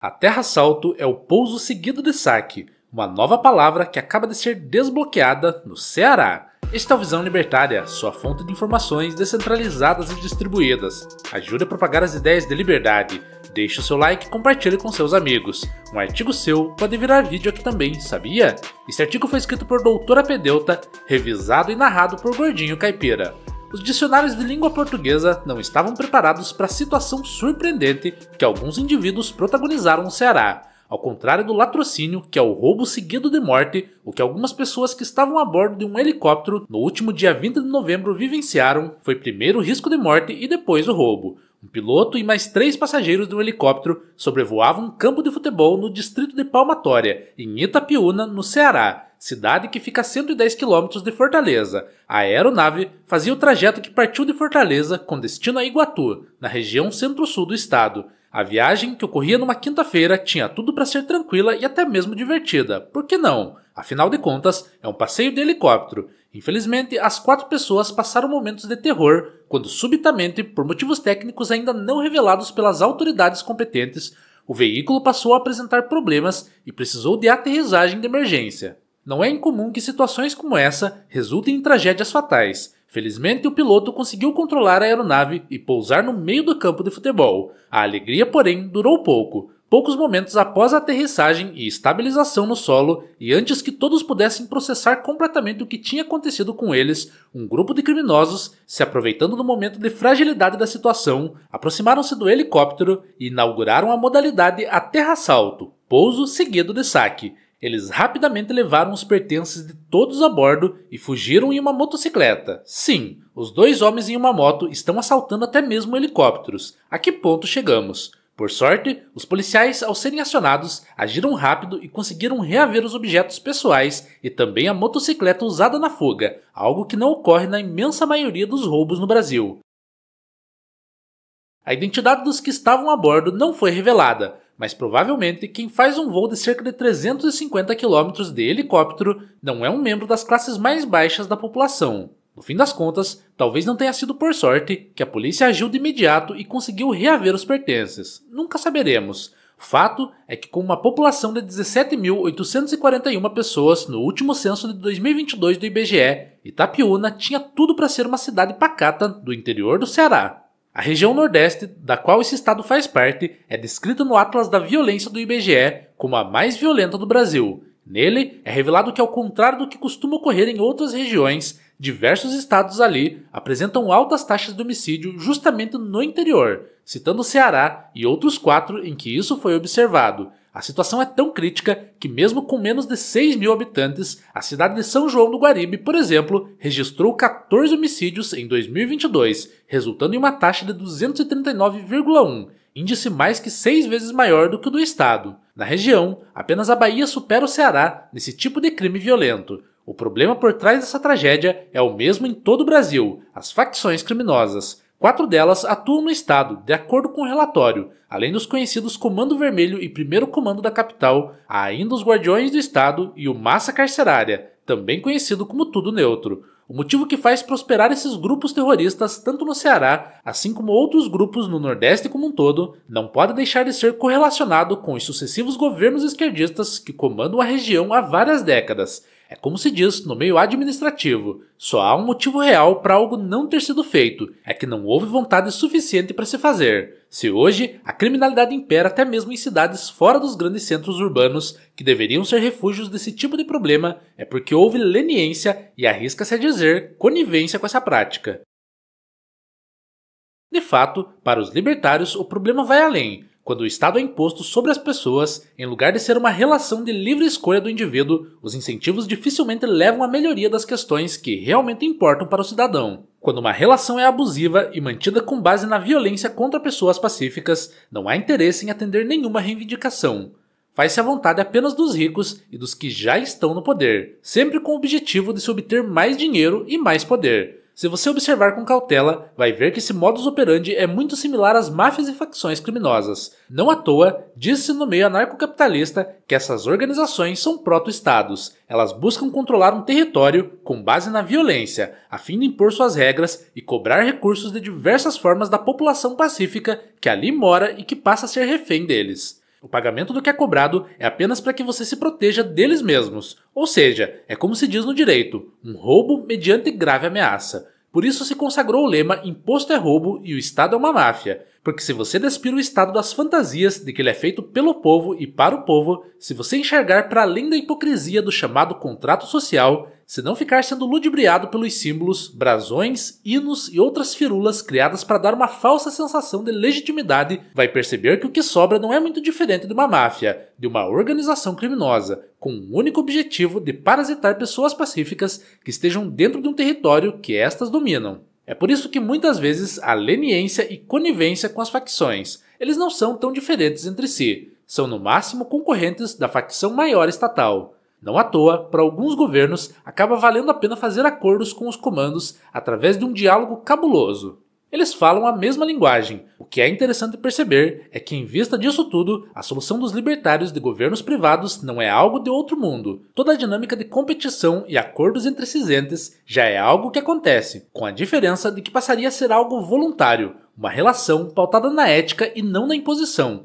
A terra-salto é o pouso seguido de saque, uma nova palavra que acaba de ser desbloqueada no Ceará. Este é o Visão Libertária, sua fonte de informações descentralizadas e distribuídas. Ajude a propagar as ideias de liberdade. Deixe o seu like e compartilhe com seus amigos. Um artigo seu pode virar vídeo aqui também, sabia? Este artigo foi escrito por Doutora Pedeuta, revisado e narrado por Gordinho Caipira. Os dicionários de língua portuguesa não estavam preparados para a situação surpreendente que alguns indivíduos protagonizaram no Ceará. Ao contrário do latrocínio, que é o roubo seguido de morte, o que algumas pessoas que estavam a bordo de um helicóptero no último dia 20 de novembro vivenciaram foi primeiro o risco de morte e depois o roubo. Um piloto e mais 3 passageiros de um helicóptero sobrevoavam um campo de futebol no distrito de Palmatória, em Itapiúna, no Ceará, cidade que fica a 110 km de Fortaleza. A aeronave fazia o trajeto que partiu de Fortaleza com destino a Iguatu, na região centro-sul do estado. A viagem, que ocorria numa quinta-feira, tinha tudo para ser tranquila e até mesmo divertida. Por que não? Afinal de contas, é um passeio de helicóptero. Infelizmente, as 4 pessoas passaram momentos de terror quando subitamente, por motivos técnicos ainda não revelados pelas autoridades competentes, o veículo passou a apresentar problemas e precisou de aterrissagem de emergência. Não é incomum que situações como essa resultem em tragédias fatais. Felizmente, o piloto conseguiu controlar a aeronave e pousar no meio do campo de futebol. A alegria, porém, durou pouco. Poucos momentos após a aterrissagem e estabilização no solo, e antes que todos pudessem processar completamente o que tinha acontecido com eles, um grupo de criminosos, se aproveitando do momento de fragilidade da situação, aproximaram-se do helicóptero e inauguraram a modalidade a terra-salto, pouso seguido de saque. Eles rapidamente levaram os pertences de todos a bordo e fugiram em uma motocicleta. Sim, os 2 homens em uma moto estão assaltando até mesmo helicópteros. A que ponto chegamos? Por sorte, os policiais, ao serem acionados, agiram rápido e conseguiram reaver os objetos pessoais e também a motocicleta usada na fuga, algo que não ocorre na imensa maioria dos roubos no Brasil. A identidade dos que estavam a bordo não foi revelada, mas provavelmente quem faz um voo de cerca de 350 km de helicóptero não é um membro das classes mais baixas da população. No fim das contas, talvez não tenha sido por sorte que a polícia agiu de imediato e conseguiu reaver os pertences. Nunca saberemos. O fato é que com uma população de 17.841 pessoas no último censo de 2022 do IBGE, Itapiúna tinha tudo para ser uma cidade pacata do interior do Ceará. A região Nordeste, da qual esse estado faz parte, é descrita no Atlas da Violência do IBGE como a mais violenta do Brasil. Nele, é revelado que, ao contrário do que costuma ocorrer em outras regiões, diversos estados ali apresentam altas taxas de homicídio justamente no interior, citando o Ceará e outros 4 em que isso foi observado. A situação é tão crítica que, mesmo com menos de 6 mil habitantes, a cidade de São João do Guaribe, por exemplo, registrou 14 homicídios em 2022, resultando em uma taxa de 239,1, índice mais que 6 vezes maior do que o do estado. Na região, apenas a Bahia supera o Ceará nesse tipo de crime violento. O problema por trás dessa tragédia é o mesmo em todo o Brasil: as facções criminosas. 4 delas atuam no estado, de acordo com o relatório. Além dos conhecidos Comando Vermelho e Primeiro Comando da Capital, há ainda os Guardiões do Estado e o Massa Carcerária, também conhecido como Tudo Neutro. O motivo que faz prosperar esses grupos terroristas tanto no Ceará, assim como outros grupos no Nordeste como um todo, não pode deixar de ser correlacionado com os sucessivos governos esquerdistas que comandam a região há várias décadas. É como se diz no meio administrativo: só há um motivo real para algo não ter sido feito, é que não houve vontade suficiente para se fazer. Se hoje a criminalidade impera até mesmo em cidades fora dos grandes centros urbanos, que deveriam ser refúgios desse tipo de problema, é porque houve leniência e, arrisca-se a dizer, conivência com essa prática. De fato, para os libertários, o problema vai além. Quando o Estado é imposto sobre as pessoas, em lugar de ser uma relação de livre escolha do indivíduo, os incentivos dificilmente levam à melhoria das questões que realmente importam para o cidadão. Quando uma relação é abusiva e mantida com base na violência contra pessoas pacíficas, não há interesse em atender nenhuma reivindicação. Faz-se à vontade apenas dos ricos e dos que já estão no poder, sempre com o objetivo de se obter mais dinheiro e mais poder. Se você observar com cautela, vai ver que esse modus operandi é muito similar às máfias e facções criminosas. Não à toa, diz-se no meio anarcocapitalista que essas organizações são proto-estados. Elas buscam controlar um território com base na violência, a fim de impor suas regras e cobrar recursos de diversas formas da população pacífica que ali mora e que passa a ser refém deles. O pagamento do que é cobrado é apenas para que você se proteja deles mesmos, ou seja, é como se diz no direito, um roubo mediante grave ameaça. Por isso se consagrou o lema imposto é roubo e o Estado é uma máfia, porque se você despir o Estado das fantasias de que ele é feito pelo povo e para o povo, se você enxergar para além da hipocrisia do chamado contrato social, se não ficar sendo ludibriado pelos símbolos, brasões, hinos e outras firulas criadas para dar uma falsa sensação de legitimidade, vai perceber que o que sobra não é muito diferente de uma máfia, de uma organização criminosa, com o único objetivo de parasitar pessoas pacíficas que estejam dentro de um território que estas dominam. É por isso que muitas vezes há leniência e conivência com as facções. Eles não são tão diferentes entre si, são no máximo concorrentes da facção maior estatal. Não à toa, para alguns governos, acaba valendo a pena fazer acordos com os comandos através de um diálogo cabuloso. Eles falam a mesma linguagem. O que é interessante perceber é que, em vista disso tudo, a solução dos libertários de governos privados não é algo de outro mundo. Toda a dinâmica de competição e acordos entre esses entes já é algo que acontece, com a diferença de que passaria a ser algo voluntário, uma relação pautada na ética e não na imposição.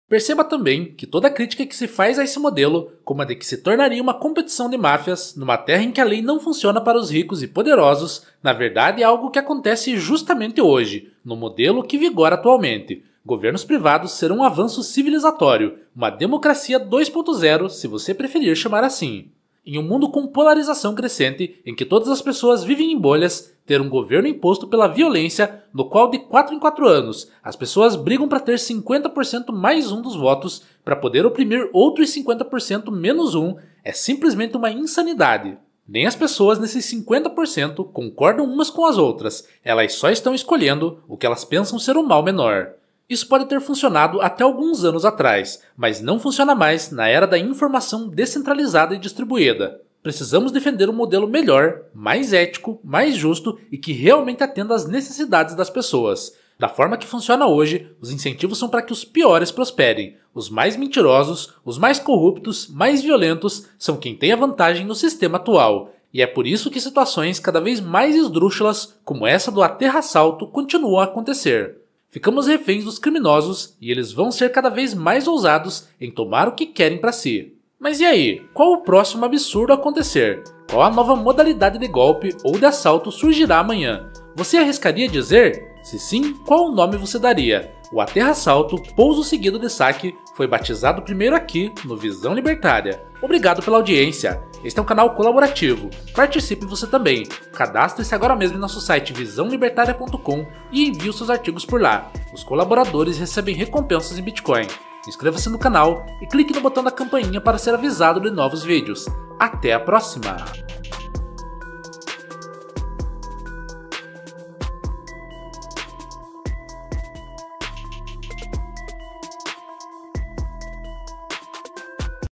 Perceba também que toda crítica que se faz a esse modelo, como a de que se tornaria uma competição de máfias numa terra em que a lei não funciona para os ricos e poderosos, na verdade é algo que acontece justamente hoje, no modelo que vigora atualmente. Governos privados serão um avanço civilizatório, uma democracia 2.0, se você preferir chamar assim. Em um mundo com polarização crescente, em que todas as pessoas vivem em bolhas, ter um governo imposto pela violência, no qual de 4 em 4 anos as pessoas brigam para ter 50% mais um dos votos para poder oprimir outros 50% menos um, é simplesmente uma insanidade. Nem as pessoas nesses 50% concordam umas com as outras, elas só estão escolhendo o que elas pensam ser o mal menor. Isso pode ter funcionado até alguns anos atrás, mas não funciona mais na era da informação descentralizada e distribuída. Precisamos defender um modelo melhor, mais ético, mais justo e que realmente atenda às necessidades das pessoas. Da forma que funciona hoje, os incentivos são para que os piores prosperem. Os mais mentirosos, os mais corruptos, mais violentos, são quem tem a vantagem no sistema atual. E é por isso que situações cada vez mais esdrúxulas, como essa do aterra-assalto, continuam a acontecer. Ficamos reféns dos criminosos e eles vão ser cada vez mais ousados em tomar o que querem para si. Mas e aí? Qual o próximo absurdo a acontecer? Qual a nova modalidade de golpe ou de assalto surgirá amanhã? Você arriscaria dizer? Se sim, qual o nome você daria? O aterra-assalto, pouso seguido de saque, foi batizado primeiro aqui no Visão Libertária. Obrigado pela audiência. Este é um canal colaborativo. Participe você também. Cadastre-se agora mesmo em nosso site visãolibertaria.com e envie os seus artigos por lá. Os colaboradores recebem recompensas em Bitcoin. Inscreva-se no canal e clique no botão da campainha para ser avisado de novos vídeos. Até a próxima!